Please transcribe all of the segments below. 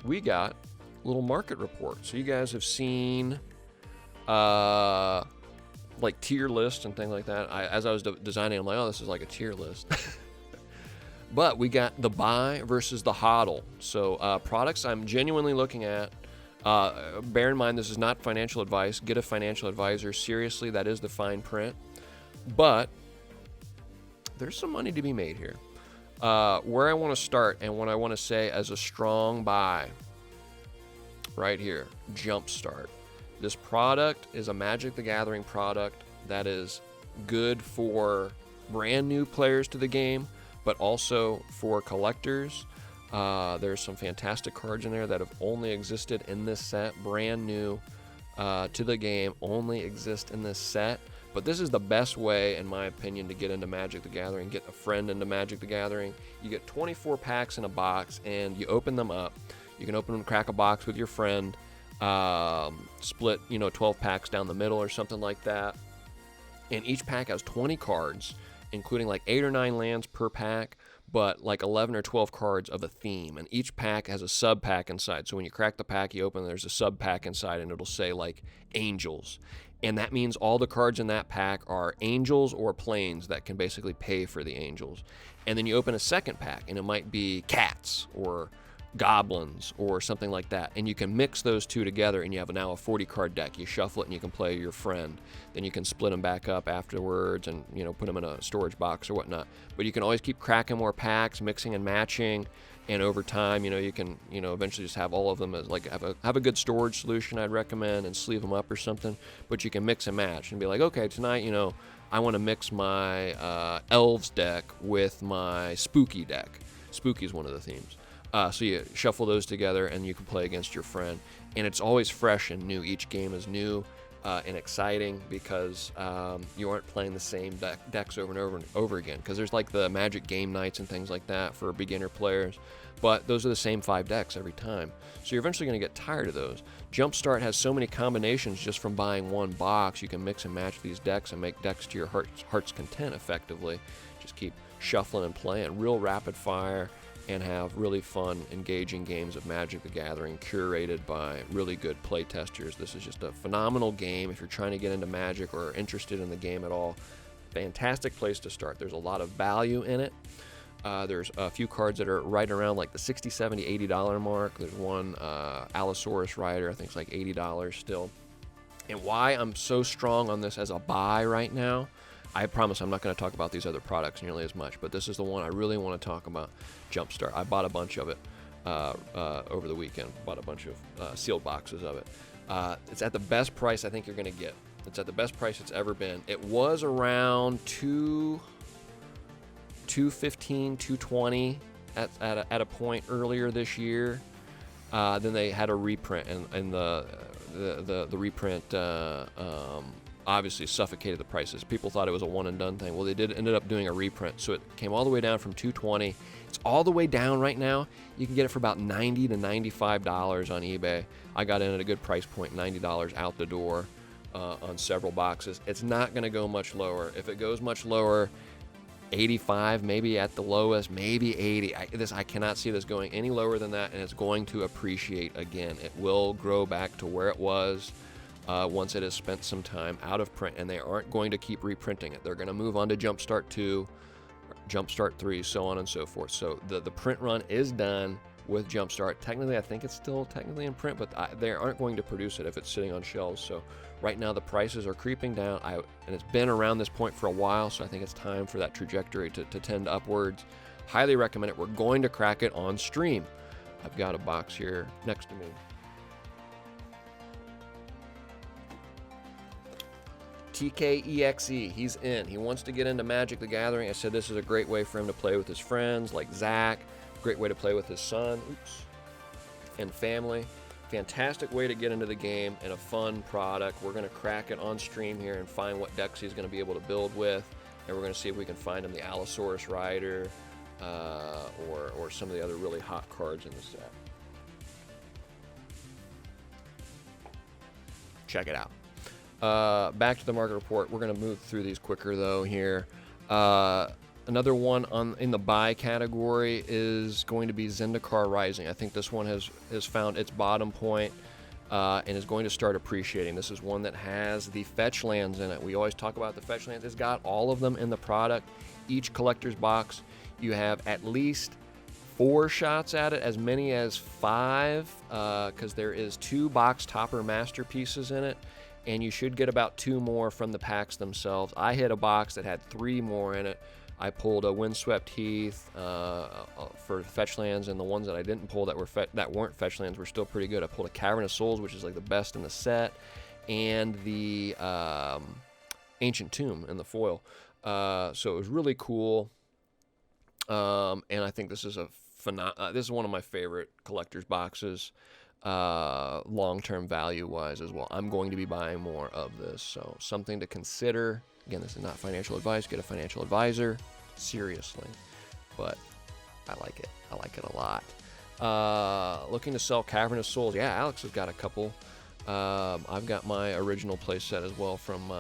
we got a little market report. So you guys have seen like tier lists and things like that. As I was designing, I'm like, oh, this is like a tier list. But we got the buy versus the hodl. So products I'm genuinely looking at. Bear in mind, this is not financial advice. Get a financial advisor. Seriously, that is the fine print. But there's some money to be made here. Where I want to start and what I want to say as a strong buy, right here, Jumpstart. This product is a Magic the Gathering product that is good for brand new players to the game, but also for collectors. There's some fantastic cards in there that have only existed in this set, brand new to the game, only exist in this set. But this is the best way, in my opinion, to get into Magic the Gathering, get a friend into Magic the Gathering. You get 24 packs in a box, and you open them up. You can open and crack a box with your friend, split 12 packs down the middle or something like that. And each pack has 20 cards, including like 8 or 9 lands per pack, but like 11 or 12 cards of a theme. And each pack has a sub pack inside. So when you crack the pack, you open, there's a sub pack inside, and it'll say like Angels. And that means all the cards in that pack are angels or planes that can basically pay for the angels. And then you open a second pack, and it might be cats or goblins or something like that. And you can mix those two together, and you have now a 40-card deck. You shuffle it, and you can play your friend. Then you can split them back up afterwards and, put them in a storage box or whatnot. But you can always keep cracking more packs, mixing and matching. And over time, you can, eventually just have all of them as like have a good storage solution, I'd recommend, and sleeve them up or something. But you can mix and match and be like, okay, tonight, I want to mix my elves deck with my spooky deck. Spooky is one of the themes. So you shuffle those together and you can play against your friend. And it's always fresh and new. Each game is new and exciting because you aren't playing the same decks over and over and over again. Because there's like the Magic game nights and things like that for beginner players. But those are the same 5 decks every time. So you're eventually going to get tired of those. Jumpstart has so many combinations just from buying one box. You can mix and match these decks and make decks to your heart's content effectively. Just keep shuffling and playing real rapid fire and have really fun, engaging games of Magic the Gathering curated by really good play testers. This is just a phenomenal game if you're trying to get into Magic or interested in the game at all. Fantastic place to start. There's a lot of value in it. There's a few cards that are right around like the $60, $70, $80 mark. There's one Allosaurus Rider, I think it's like $80 still. And why I'm so strong on this as a buy right now, I promise I'm not going to talk about these other products nearly as much, but this is the one I really want to talk about, Jumpstart. I bought a bunch of it over the weekend. Bought a bunch of sealed boxes of it. It's at the best price I think you're going to get. It's at the best price it's ever been. It was around $215, $220 at a point earlier this year. Then they had a reprint, and the reprint obviously suffocated the prices. People thought it was a one and done thing. Well, they ended up doing a reprint, so it came all the way down from $220. It's all the way down right now. You can get it for about $90 to $95 on eBay. I got in at a good price point, $90 out the door on several boxes. It's not going to go much lower. If it goes much lower, 85, maybe at the lowest, maybe 80. I cannot see this going any lower than that, and it's going to appreciate again. It will grow back to where it was once it has spent some time out of print, and they aren't going to keep reprinting it. They're going to move on to Jumpstart 2, Jumpstart 3, so on and so forth. So the print run is done with Jumpstart. Technically, I think it's still technically in print, but they aren't going to produce it if it's sitting on shelves. So right now the prices are creeping down, and it's been around this point for a while, so I think it's time for that trajectory to tend upwards. Highly recommend it. We're going to crack it on stream. I've got a box here next to me. TKEXE, he's in. He wants to get into Magic the Gathering. I said this is a great way for him to play with his friends like Zach. Great way to play with his son and family. Fantastic way to get into the game and a fun product. We're going to crack it on stream here and find what decks he's going to be able to build with. And we're going to see if we can find him the Allosaurus Rider or some of the other really hot cards in the set. Check it out. Back to the market report. We're going to move through these quicker though here. Another one in the buy category is going to be Zendikar Rising. I think this one has found its bottom point, and is going to start appreciating. This is one that has the fetch lands in it. We always talk about the fetch lands. It's got all of them in the product. Each collector's box, you have at least 4 shots at it, as many as 5, because there is 2 box topper masterpieces in it, and you should get about 2 more from the packs themselves. I hit a box that had 3 more in it. I pulled a Windswept Heath for fetch lands, and the ones that I didn't pull that weren't fetch lands were still pretty good. I pulled a Cavern of Souls, which is like the best in the set, and the Ancient Tomb in the foil. So it was really cool, and I think this is this is one of my favorite collector's boxes, long-term value-wise as well. I'm going to be buying more of this, so something to consider. Again, this is not financial advice. Get a financial advisor, seriously. But I like it. I like it a lot. Looking to sell Cavern of Souls. Yeah, Alex has got a couple. I've got my original playset as well from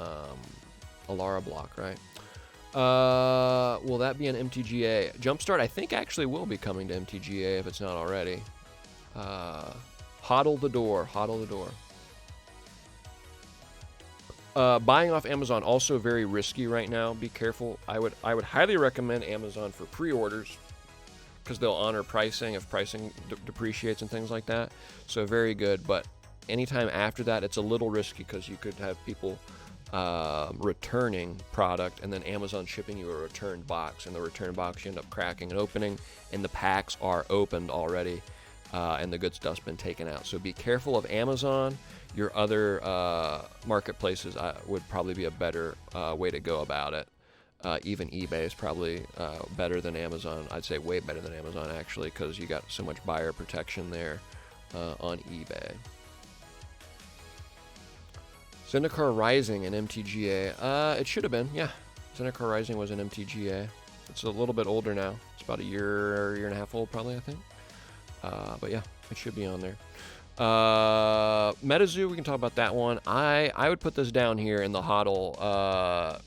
Alara Block, right? Will that be an MTGA? Jumpstart, I think, actually will be coming to MTGA if it's not already. Hodl the door. Hodl the door. Buying off Amazon, also very risky right now. Be careful. I would highly recommend Amazon for pre-orders, because they'll honor pricing if pricing depreciates and things like that. So very good. But anytime after that, it's a little risky, because you could have people returning product, and then Amazon shipping you a returned box, and the returned box you end up cracking and opening, and the packs are opened already, and the good stuff's been taken out. So be careful of Amazon. Your other marketplaces would probably be a better way to go about it. Even eBay is probably better than Amazon. I'd say way better than Amazon, actually, because you got so much buyer protection there on eBay. Zendikar Rising and MTGA. It should have been, yeah. Zendikar Rising was an MTGA. It's a little bit older now. It's about a year and a half old, probably, I think. But yeah, it should be on there. MetaZoo, we can talk about that one. I would put this down here in the HODL.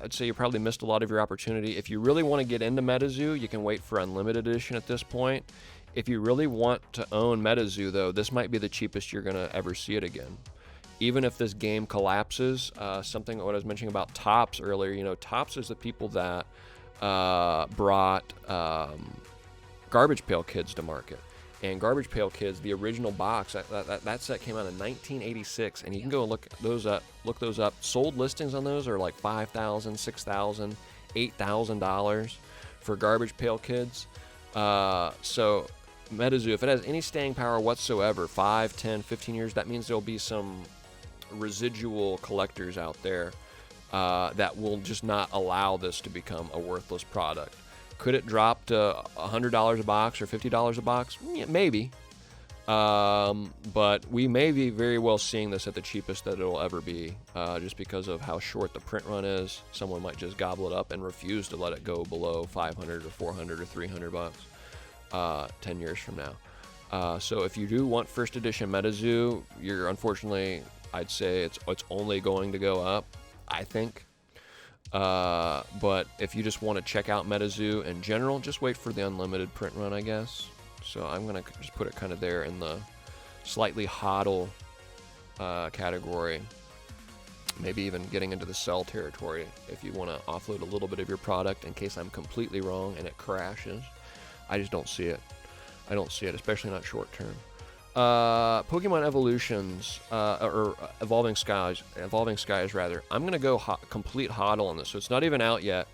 I'd say you probably missed a lot of your opportunity. If you really want to get into MetaZoo, you can wait for Unlimited Edition at this point. If you really want to own MetaZoo, though, this might be the cheapest you're going to ever see it again. Even if this game collapses, something what I was mentioning about Topps earlier, Topps is the people that brought Garbage Pail Kids to market. And Garbage Pail Kids, the original box, that set came out in 1986, and you can go and look those up. Sold listings on those are like $5,000, $6,000, $8,000 for Garbage Pail Kids. So MetaZoo, if it has any staying power whatsoever, 5, 10, 15 years, that means there'll be some residual collectors out there that will just not allow this to become a worthless product. Could it drop to $100 a box or $50 a box? Yeah, maybe. But we may be very well seeing this at the cheapest that it'll ever be, just because of how short the print run is. Someone might just gobble it up and refuse to let it go below 500 or 400 or 300 bucks 10 years from now. So if you do want first edition MetaZoo, you're unfortunately, I'd say it's only going to go up, I think. But if you just want to check out MetaZoo in general, just wait for the unlimited print run, I guess. So I'm going to just put it kind of there in the slightly HODL category. Maybe even getting into the sell territory if you want to offload a little bit of your product in case I'm completely wrong and it crashes. I just don't see it. I don't see it, especially not short term. Pokemon Evolutions, or Evolving Skies rather. I'm going to go complete HODL on this, so it's not even out yet.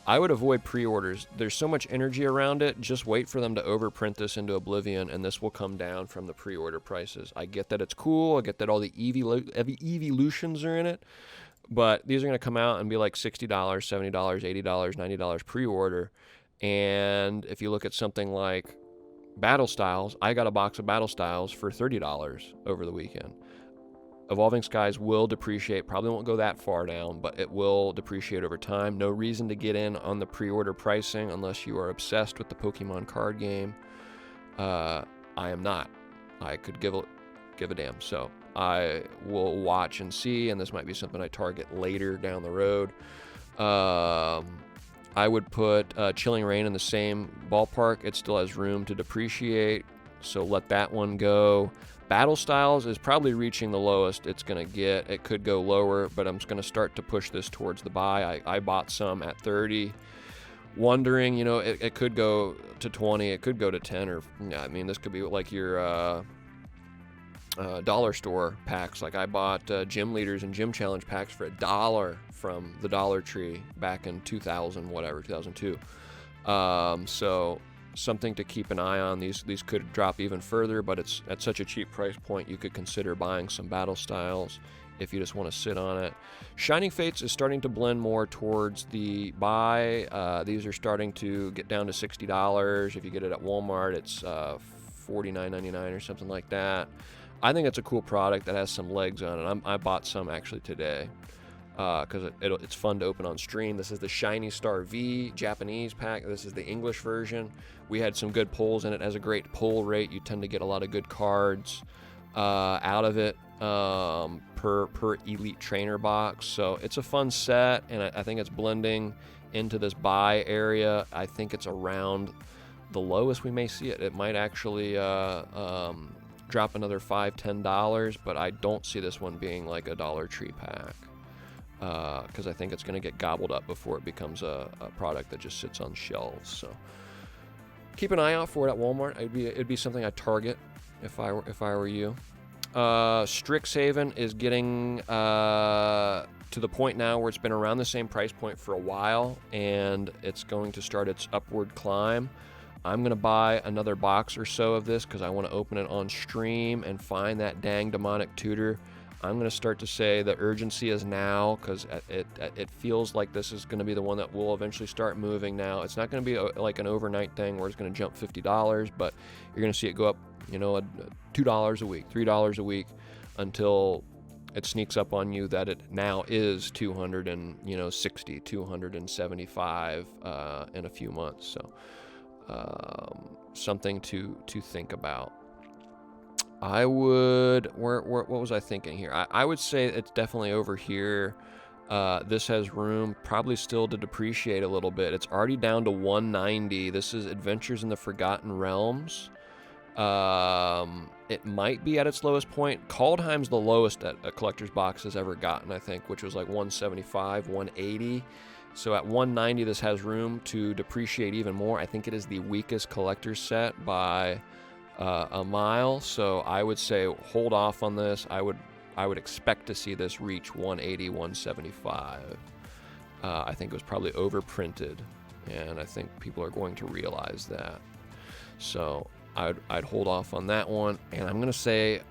I would avoid pre-orders. There's so much energy around it. Just wait for them to overprint this into oblivion, and this will come down from the pre-order prices. I get that it's cool. I get that all the evolutions are in it, but these are going to come out and be like $60, $70, $80, $90 pre-order. And if you look at something like Battle Styles, I got a box of Battle Styles for $30 over the weekend. Evolving Skies will depreciate, probably won't go that far down, but it will depreciate over time. No reason to get in on the pre-order pricing unless you are obsessed with the Pokemon card game. I am not. I could give a damn. So I will watch and see, and this might be something I target later down the road. I would put Chilling Reign in the same ballpark. It still has room to depreciate, so let that one go. Battle Styles is probably reaching the lowest it's going to get. It could go lower, but I'm going to start to push this towards the buy. I bought some at 30, wondering, you know, it could go to 20, it could go to 10, or, I mean, this could be like your dollar store packs. Like I bought Gym Leaders and Gym Challenge packs for $1 from the Dollar Tree back in 2000, whatever, 2002. So something to keep an eye on. These could drop even further, but it's at such a cheap price point, you could consider buying some Battle Styles if you just want to sit on it. Shining Fates is starting to blend more towards the buy. These are starting to get down to $60. If you get it at Walmart, it's $49.99 or something like that. I think it's a cool product that has some legs on it. I bought some actually today because it's fun to open on stream. This is the Shiny Star V Japanese pack. This is the English version. We had some good pulls in it. It has a great pull rate. You tend to get a lot of good cards out of it per Elite Trainer box. So it's a fun set, and I think it's blending into this buy area. I think it's around the lowest we may see it. It might actually drop another $5-10, but I don't see this one being like a Dollar Tree pack because I think it's going to get gobbled up before it becomes a product that just sits on shelves. So keep an eye out for it at Walmart. It'd be something I'd target if I were you. Strixhaven is getting to the point now where it's been around the same price point for a while, and it's going to start its upward climb. I'm going to buy another box or so of this because I want to open it on stream and find that dang demonic tutor. I'm going to start to say the urgency is now because it feels like this is going to be the one that will eventually start moving now. It's not going to be like an overnight thing where it's going to jump $50, but you're going to see it go up, you know, $2 a week, $3 a week until it sneaks up on you that it now is 260, 275 in a few months. So something to think about. I would, what was I thinking here? I would say it's definitely over here. This has room probably still to depreciate a little bit. It's already down to 190. This is Adventures in the Forgotten Realms. It might be at its lowest point. Kaldheim's the lowest that a collector's box has ever gotten, I think, which was like 175, 180. So at 190, this has room to depreciate even more. I think it is the weakest collector's set by a mile. So I would say hold off on this. I would expect to see this reach 180, 175. I think it was probably overprinted, and I think people are going to realize that. So I'd hold off on that one. And I'm going to say,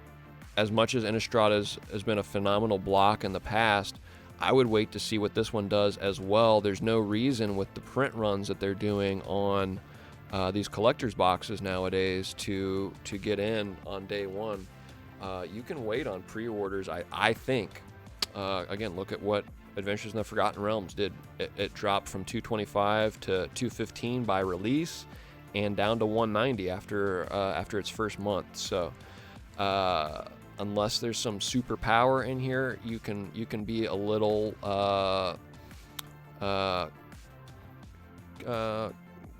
as much as Innistrad has been a phenomenal block in the past, I would wait to see what this one does as well. There's no reason with the print runs that they're doing on these collector's boxes nowadays to get in on day one. You can wait on pre-orders, I think. Again, look at what Adventures in the Forgotten Realms did. It dropped from 225 to 215 by release and down to 190 after its first month. So unless there's some super power in here, you can be a little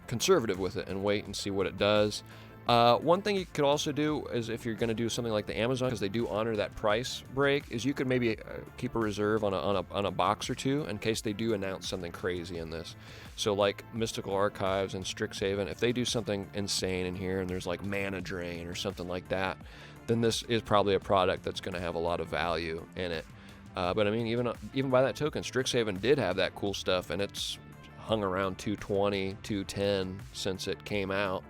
conservative with it and wait and see what it does. One thing you could also do is, if you're going to do something like the Amazon, because they do honor that price break, is you could maybe keep a reserve on a box or two in case they do announce something crazy in this. So like Mystical Archives and Strixhaven, if they do something insane in here and there's like Mana Drain or something like that, then this is probably a product that's going to have a lot of value in it. But I mean, even by that token, Strixhaven did have that cool stuff, and it's hung around 220, 210 since it came out.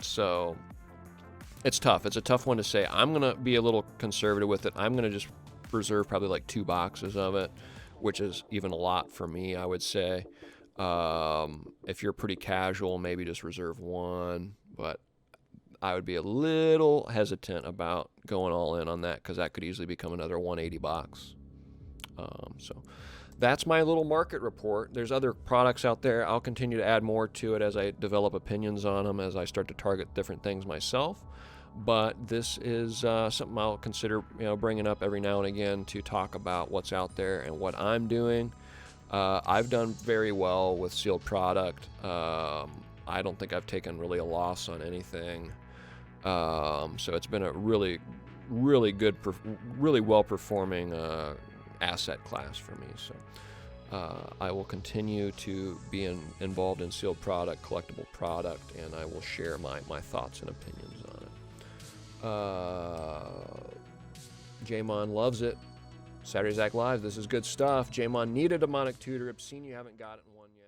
So it's tough. It's a tough one to say. I'm going to be a little conservative with it. I'm going to just reserve probably like 2 boxes of it, which is even a lot for me, I would say. If you're pretty casual, maybe just reserve 1, but I would be a little hesitant about going all in on that, because that could easily become another 180 box. So that's my little market report. There's other products out there. I'll continue to add more to it as I develop opinions on them, as I start to target different things myself. But this is something I'll consider, bringing up every now and again to talk about what's out there and what I'm doing. I've done very well with sealed product. I don't think I've taken really a loss on anything. So it's been a really good, really well performing asset class for me. So I will continue to be involved in sealed product, collectible product, and I will share my thoughts and opinions on it. Jamon loves it. Saturday Zach Live, this is good stuff. Jamon, need a demonic tutor. Obscene, you haven't got it in one yet.